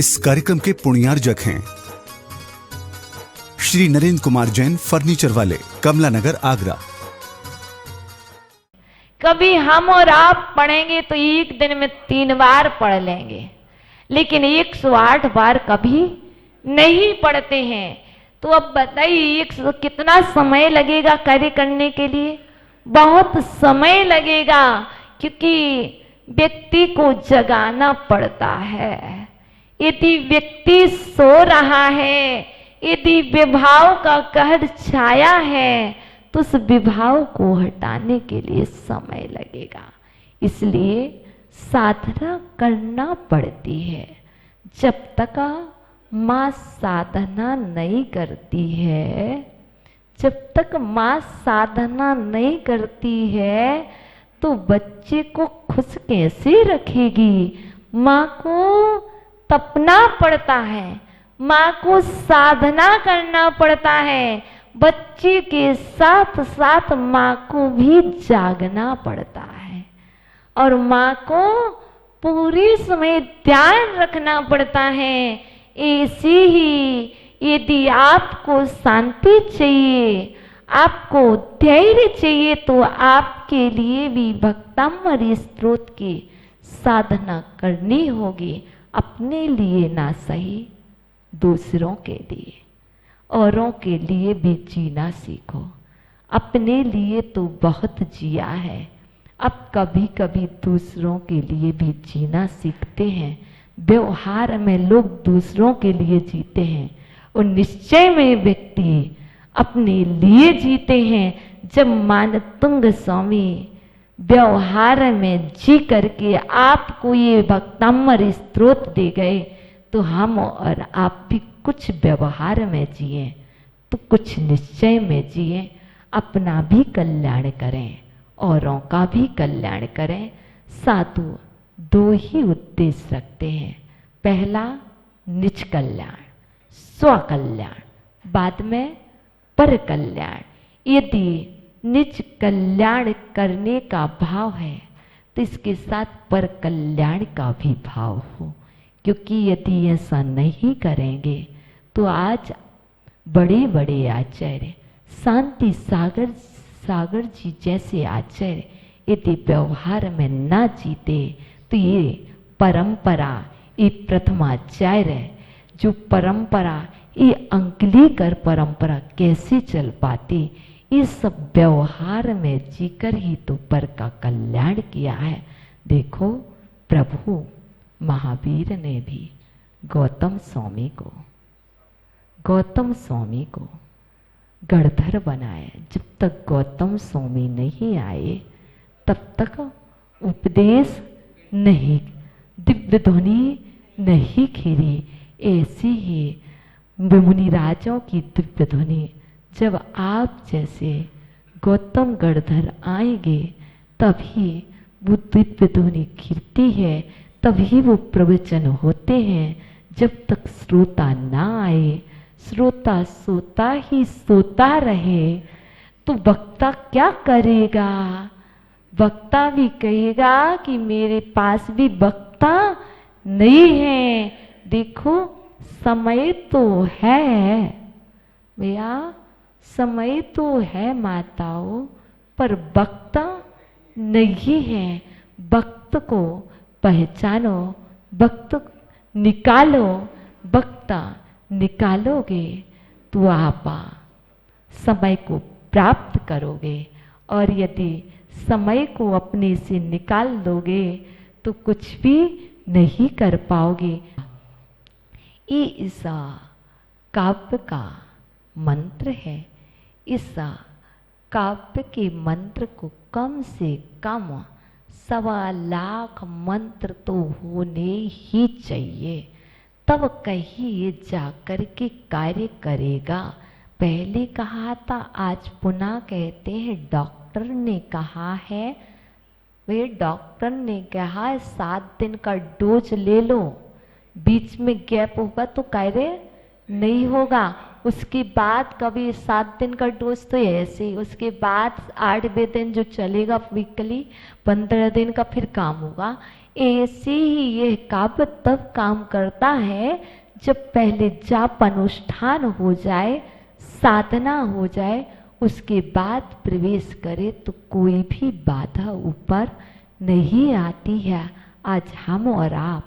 इस कार्यक्रम के पुण्यार्जक हैं श्री नरेंद्र कुमार जैन, फर्नीचर वाले, कमला नगर, आगरा। कभी हम और आप पढ़ेंगे तो एक दिन में 3 बार पढ़ लेंगे, लेकिन 108 बार कभी नहीं पढ़ते हैं। तो अब बताइए कितना समय लगेगा कार्य करने के लिए? बहुत समय लगेगा, क्योंकि व्यक्ति को जगाना पड़ता है। यदि व्यक्ति सो रहा है, यदि विभाव का कहर छाया है, तो उस विभाव को हटाने के लिए समय लगेगा। इसलिए साधना करना पड़ती है। जब तक माँ साधना नहीं करती है, जब तक माँ साधना नहीं करती है, तो बच्चे को खुश कैसे रखेगी? माँ को तपना पड़ता है, माँ को साधना करना पड़ता है। बच्चे के साथ साथ माँ को भी जागना पड़ता है, और माँ को पूरे समय ध्यान रखना पड़ता है। ऐसे ही यदि आपको शांति चाहिए, आपको धैर्य चाहिए, तो आपके लिए भी भक्तामृत स्त्रोत की साधना करनी होगी। अपने लिए ना सही, दूसरों के लिए, औरों के लिए भी जीना सीखो। अपने लिए तो बहुत जिया है, अब कभी कभी दूसरों के लिए भी जीना सीखते हैं। व्यवहार में लोग दूसरों के लिए जीते हैं, और निश्चय में व्यक्ति अपने लिए जीते हैं। जब मानतुंग स्वामी व्यवहार में जी करके आपको ये भक्तामृत स्त्रोत दे गए, तो हम और आप भी कुछ व्यवहार में जिए, तो कुछ निश्चय में जिए। अपना भी कल्याण करें, औरों का भी कल्याण करें। साधु 2 ही उद्देश्य रखते हैं। पहला निज कल्याण, स्व कल्याण, बाद में पर कल्याण। यदि निज कल्याण करने का भाव है, तो इसके साथ पर कल्याण का भी भाव हो, क्योंकि यदि ऐसा नहीं करेंगे तो आज बड़े बड़े आचार्य, शांति सागर जी जैसे आचार्य यदि व्यवहार में ना जीते, तो ये परंपरा, ये प्रथमाचार्य जो परंपरा, ये अंकलीकर परंपरा कैसे चल पाती? ये सब व्यवहार में जीकर ही तो पर का कल्याण किया है। देखो, प्रभु महावीर ने भी गौतम स्वामी को गणधर बनाया। जब तक गौतम स्वामी नहीं आए, तब तक उपदेश नहीं, दिव्य ध्वनि नहीं खिली। ऐसी ही मुनि राजाओं की दिव्य ध्वनि, जब आप जैसे गौतम गणधर आएंगे, तभी वो दिव्य ध्वनि खिलती है, तभी वो प्रवचन होते हैं। जब तक श्रोता ना आए, श्रोता सोता ही सोता रहे, तो वक्ता क्या करेगा? वक्ता भी कहेगा कि मेरे पास भी वक्ता नहीं है। देखो, समय तो है भैया, समय तो है माताओं, पर वक्ता नहीं है। वक्त को पहचानो, वक्त निकालो। वक्ता निकालोगे तो आप समय को प्राप्त करोगे, और यदि समय को अपने से निकाल दोगे तो कुछ भी नहीं कर पाओगे। ये इस काव्य का मंत्र है। इस काव्य के मंत्र को कम से कम 1.25 लाख मंत्र तो होने ही चाहिए, तब कहीं ये जाकर के कार्य करेगा। पहले कहा था, आज पुनः कहते हैं। डॉक्टर ने कहा है, वे डॉक्टर ने कहा 7 दिन का डोज ले लो, बीच में गैप होगा तो कार्य नहीं होगा। उसके बाद कभी 7 दिन का डोज तो ऐसे ही, उसके बाद 8वें दिन जो चलेगा वीकली 15 दिन का फिर काम होगा। ऐसे ही यह काव्य तब काम करता है जब पहले जाप अनुष्ठान हो जाए, साधना हो जाए, उसके बाद प्रवेश करे तो कोई भी बाधा ऊपर नहीं आती है। आज हम और आप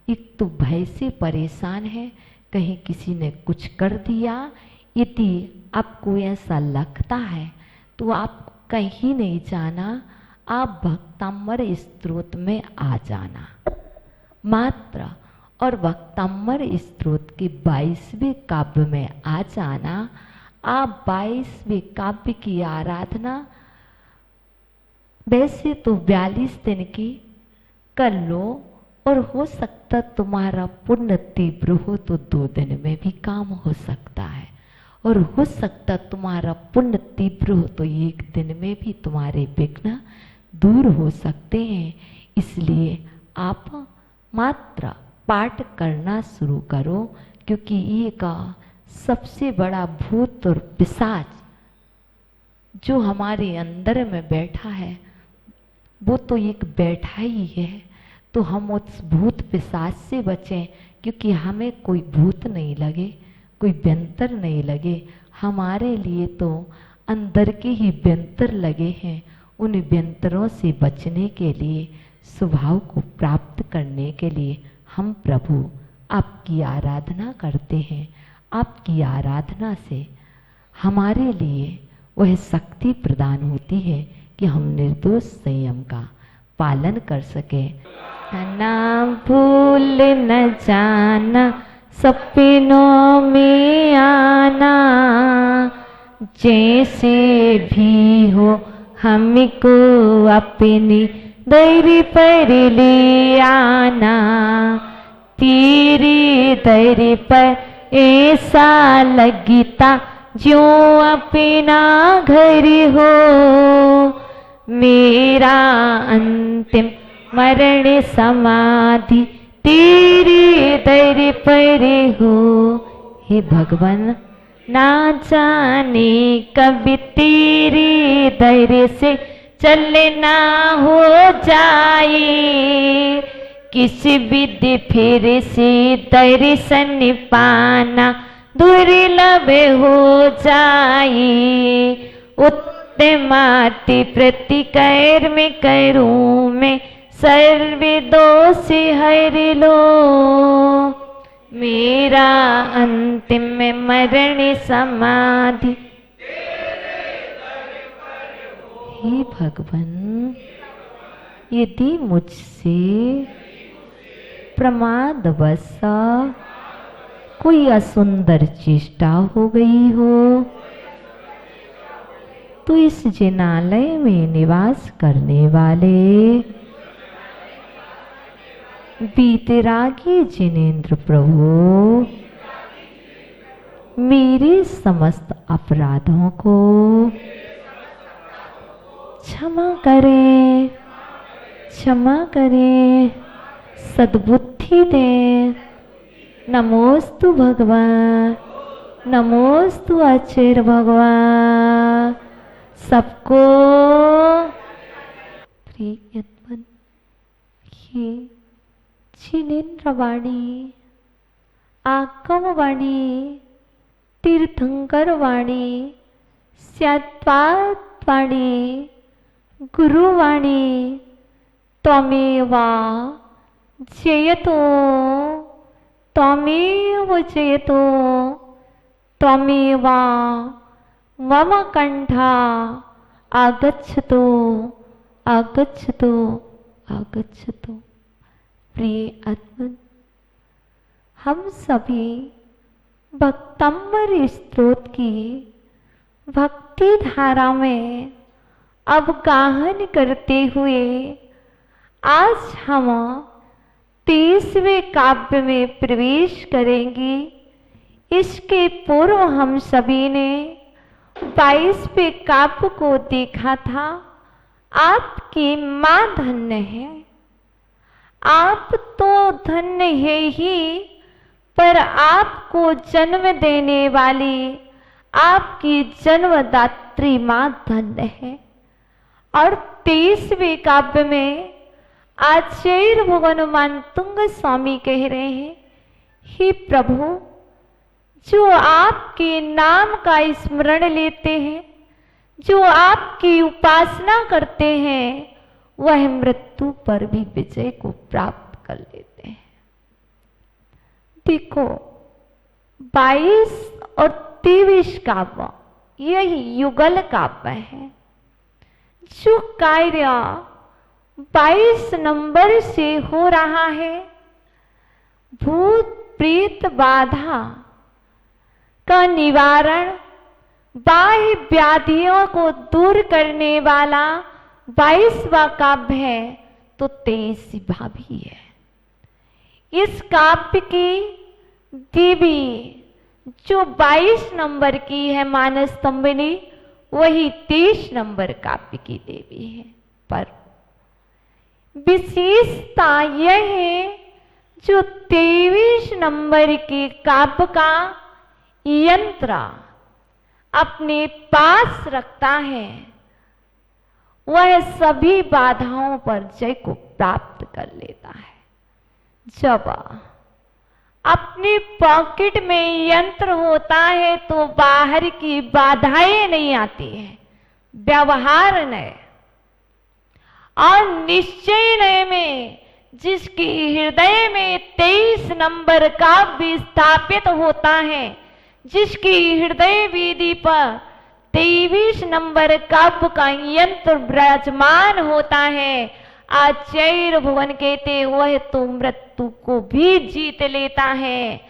एक तो भय से परेशान है, कहीं किसी ने कुछ कर दिया। यदि आपको ऐसा लगता है तो आप कहीं नहीं जाना, आप भक्तामर स्त्रोत में आ जाना मात्र, और भक्तामर स्त्रोत के 22वें काव्य में आ जाना। आप 22वें काव्य की आराधना वैसे तो 42 दिन की कर लो, और हो सकता तुम्हारा पुण्य तीव्र हो तो 2 दिन में भी काम हो सकता है, और हो सकता तुम्हारा पुण्य तीव्र हो तो 1 दिन में भी तुम्हारे विघ्न दूर हो सकते हैं। इसलिए आप मात्र पाठ करना शुरू करो, क्योंकि ये का सबसे बड़ा भूत और पिशाच जो हमारे अंदर में बैठा है वो तो एक बैठा ही है। तो हम उस भूत पिशाच से बचें, क्योंकि हमें कोई भूत नहीं लगे, कोई व्यंतर नहीं लगे, हमारे लिए तो अंदर के ही व्यंतर लगे हैं। उन व्यंतरों से बचने के लिए, स्वभाव को प्राप्त करने के लिए हम प्रभु आपकी आराधना करते हैं। आपकी आराधना से हमारे लिए वह शक्ति प्रदान होती है कि हम निर्दोष संयम का पालन कर सके। ना भूल न जाना सपनों में आना, जैसे भी हो हमको अपनी दर पर ले आना। तेरी दर पर ऐसा लगता जो अपना घर हो, मेरा अंतिम मरण समाधि तेरे दर पर हो। हे भगवान, ना जाने कब तेरे दर से चलना हो जाए, किस विधि फिर से दर्शन पाना दुर्लभ हो जाए। उत्तमाति प्रति कैर में करूं मैं, सर्व दोष हर लो, मेरा अंतिम मरण समाधि। हे भगवान, यदि मुझसे प्रमादवश कोई असुंदर चेष्टा हो गई हो तो इस जिनालय में निवास करने वाले वीतरागी जिनेंद्र प्रभु मेरे समस्त अपराधों को क्षमा करें, क्षमा करें, सद्बुद्धि दें। नमोस्तु भगवान, नमोस्तु आचार्य भगवान। सबको प्रियतमन ये जिनेंद्र वाणी, आगम वाणी, तीर्थंकर वाणी, स्याद्वात वाणी, गुरुवाणी त्वमेव जयतो, त्वमेव जयतो, त्वमेव मम कंठा आगच्छतु, आगच्छतु, आगच्छतु। प्रिय आत्मन, हम सभी भक्तंबर स्तोत्र की भक्ति धारा में अवगाहन करते हुए आज हम 23वें काव्य में प्रवेश करेंगे। इसके पूर्व हम सभी ने 22वें काव्य को देखा था। आपकी माँ धन्य है, आप तो धन्य है ही, पर आपको जन्म देने वाली आपकी जन्मदात्री माँ धन्य है। और 23वें काव्य में आचार्य भगवान मानतुंग स्वामी कह रहे हैं, हे प्रभु, जो आपके नाम का स्मरण लेते हैं, जो आपकी उपासना करते हैं, वह मृत्यु पर भी विजय को प्राप्त कर लेते हैं। देखो 22 और 23 काव्य यह युगल काव्य है। जो कार्य 22 नंबर से हो रहा है, भूत प्रेत बाधा का निवारण, बाह्य व्याधियों को दूर करने वाला 22वां काव्य है, तो 23वां भी है। इस काव्य की देवी जो 22 नंबर की है मानस्तंभिनी, वही 23 नंबर काव्य की देवी है। पर विशेषता यह है, जो 23 नंबर के काव्य का यंत्र अपने पास रखता है, वह सभी बाधाओं पर जय को प्राप्त कर लेता है। जब अपने पॉकेट में यंत्र होता है तो बाहर की बाधाएं नहीं आती है, व्यवहार नए और निश्चय नए में जिसकी हृदय में 23 नंबर का विस्थापित होता है, जिसकी हृदय वेदी पर 23 नंबर काव्य का यंत्र विराजमान होता है, आचार्य भगवान कहते वह तो मृत्यु को भी जीत लेता है,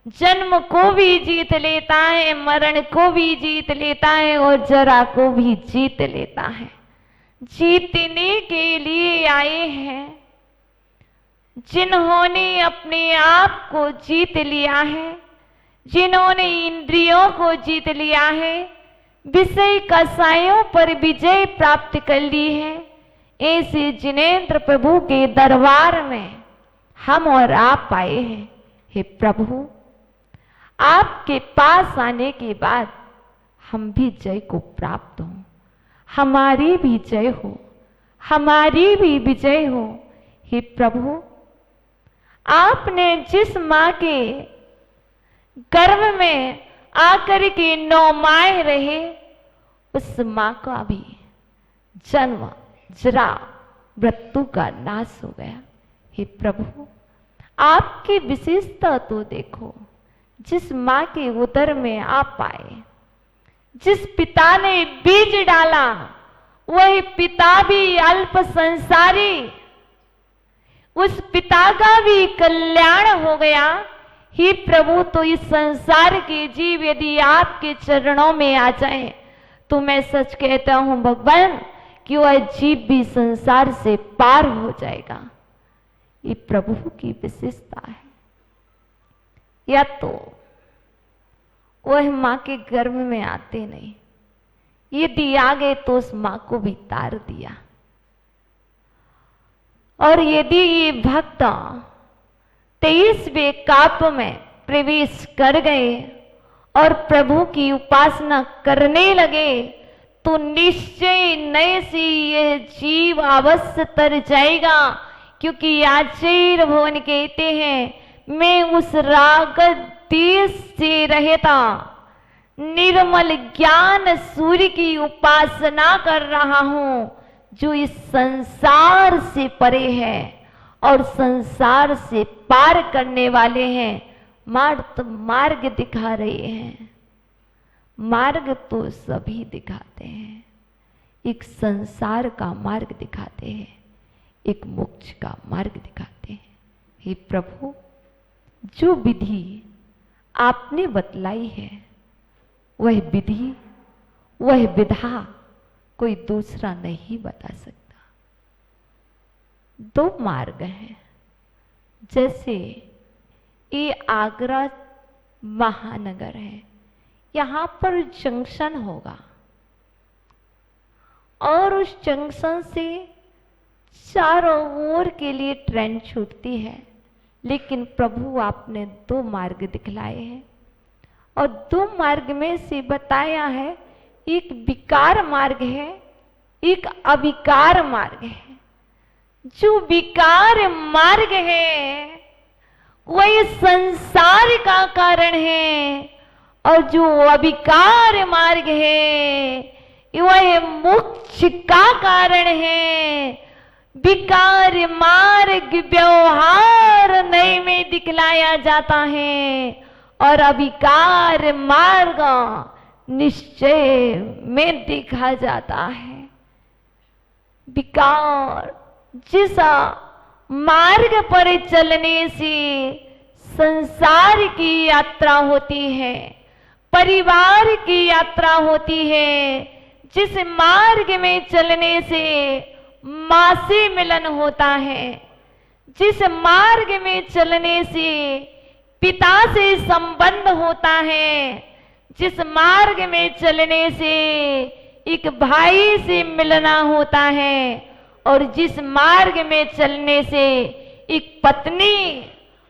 जन्म को भी जीत लेता है, मरण को भी जीत लेता है और जरा को भी जीत लेता है। जीतने के लिए आए हैं जिन्होंने अपने आप को जीत लिया है, जिन्होंने इंद्रियों को जीत लिया है, विषय कसायों पर विजय प्राप्त कर ली है, ऐसे जिनेंद्र प्रभु के दरबार में हम और आप आए हैं। हे प्रभु, आपके पास आने के बाद हम भी जय को प्राप्त हो, हमारी भी जय हो, हमारी भी विजय हो। हे प्रभु, आपने जिस मां के गर्भ में आकर के 9 माह रहे, उस मां का भी जन्म जरा मृत्यु का नाश हो गया। हे प्रभु, आपकी विशेषता तो देखो, जिस मां के उदर में आप आए, जिस पिता ने बीज डाला, वही पिता भी अल्प संसारी, उस पिता का भी कल्याण हो गया। हे प्रभु, तो इस संसार के जीव यदि आपके चरणों में आ जाएं, तो मैं सच कहता हूं भगवान कि वह जीव भी संसार से पार हो जाएगा। ये प्रभु की विशेषता है। या तो वह मां के गर्भ में आते नहीं, यदि आ गए तो उस मां को भी तार दिया, और यदि ये भक्त 23वें काव्य में प्रवेश कर गए और प्रभु की उपासना करने लगे, तो निश्चय नए से यह जीव अवश्य तर जाएगा। क्योंकि आचार्य भगवान कहते हैं, मैं उस राग देश से रहता निर्मल ज्ञान सूर्य की उपासना कर रहा हूं, जो इस संसार से परे है और संसार से पार करने वाले हैं। मार्ग दिखा रहे हैं, मार्ग तो सभी दिखाते हैं। एक संसार का मार्ग दिखाते हैं, एक मोक्ष का मार्ग दिखाते हैं। हे प्रभु, जो विधि आपने बतलाई है, वह विधि, वह विधा कोई दूसरा नहीं बता सकता। 2 मार्ग हैं। जैसे ये आगरा महानगर है, यहां पर जंक्शन होगा और उस जंक्शन से चारों ओर के लिए ट्रेन छूटती है। लेकिन प्रभु आपने 2 मार्ग दिखलाए हैं और 2 मार्ग में से बताया है, एक विकार मार्ग है, एक अविकार मार्ग है। जो विकार मार्ग है वही संसार का कारण है, और जो अविकार मार्ग है वह मोक्ष का कारण है। विकार मार्ग व्यवहार नए में दिखलाया जाता है और अविकार मार्ग निश्चय में देखा जाता है। विकार जिस मार्ग पर चलने से संसार की यात्रा होती है, परिवार की यात्रा होती है, जिस मार्ग में चलने से मां से मिलन होता है, जिस मार्ग में चलने से पिता से संबंध होता है, जिस मार्ग में चलने से एक भाई से मिलना होता है, और जिस मार्ग में चलने से एक पत्नी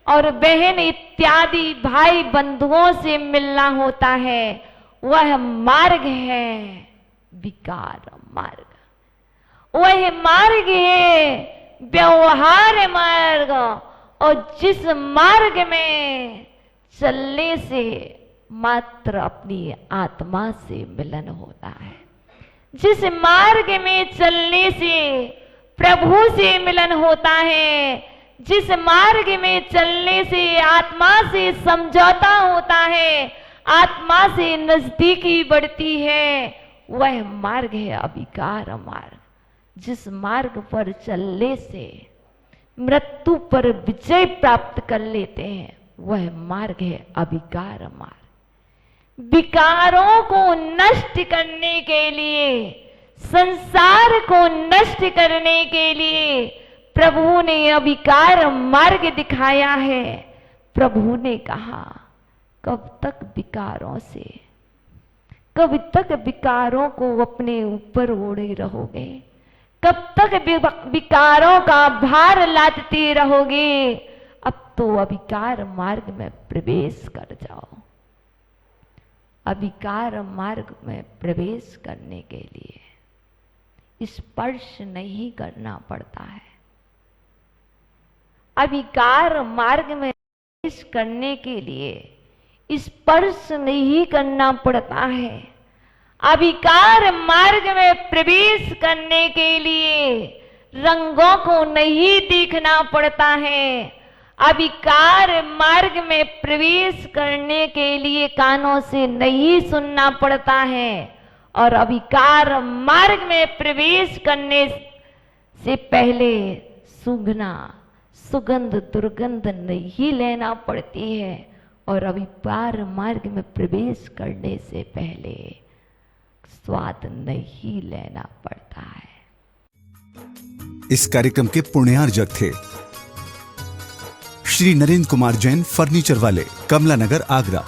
और बहन इत्यादि भाई बंधुओं से मिलना होता है, वह मार्ग है विकार मार्ग। वह मार्ग है व्यवहार मार्ग, और जिस मार्ग में चलने से मात्र अपनी आत्मा से मिलन होता है, जिस मार्ग में चलने से प्रभु से मिलन होता है, जिस मार्ग में चलने से आत्मा से समझौता होता है, आत्मा से नजदीकी बढ़ती है, वह मार्ग है अविकार मार्ग। जिस मार्ग पर चलने से मृत्यु पर विजय प्राप्त कर लेते हैं, वह मार्ग है अविकार मार्ग। विकारों को नष्ट करने के लिए, संसार को नष्ट करने के लिए प्रभु ने अविकार मार्ग दिखाया है। प्रभु ने कहा, कब तक विकारों से, कब तक विकारों को अपने ऊपर ओढ़े रहोगे, कब तक विकारों का भार लादते रहोगे। अब तो अविकार मार्ग में प्रवेश कर जाओ। अविकार मार्ग में प्रवेश करने के लिए स्पर्श नहीं करना पड़ता है। अविकार मार्ग में प्रवेश करने के लिए स्पर्श नहीं करना पड़ता है। अविकार मार्ग में प्रवेश करने के लिए रंगों को नहीं देखना पड़ता है। अविकार मार्ग में प्रवेश करने के लिए कानों से नहीं सुनना पड़ता है, और अविकार मार्ग में प्रवेश करने से पहले सूंघना, सुगंध दुर्गंध नहीं लेना पड़ती है, और अविकार मार्ग में प्रवेश करने से पहले स्वाद नहीं लेना पड़ता है। इस कार्यक्रम के पुण्यार्जक थे श्री नरेंद्र कुमार जैन, फर्नीचर वाले, कमला नगर, आगरा।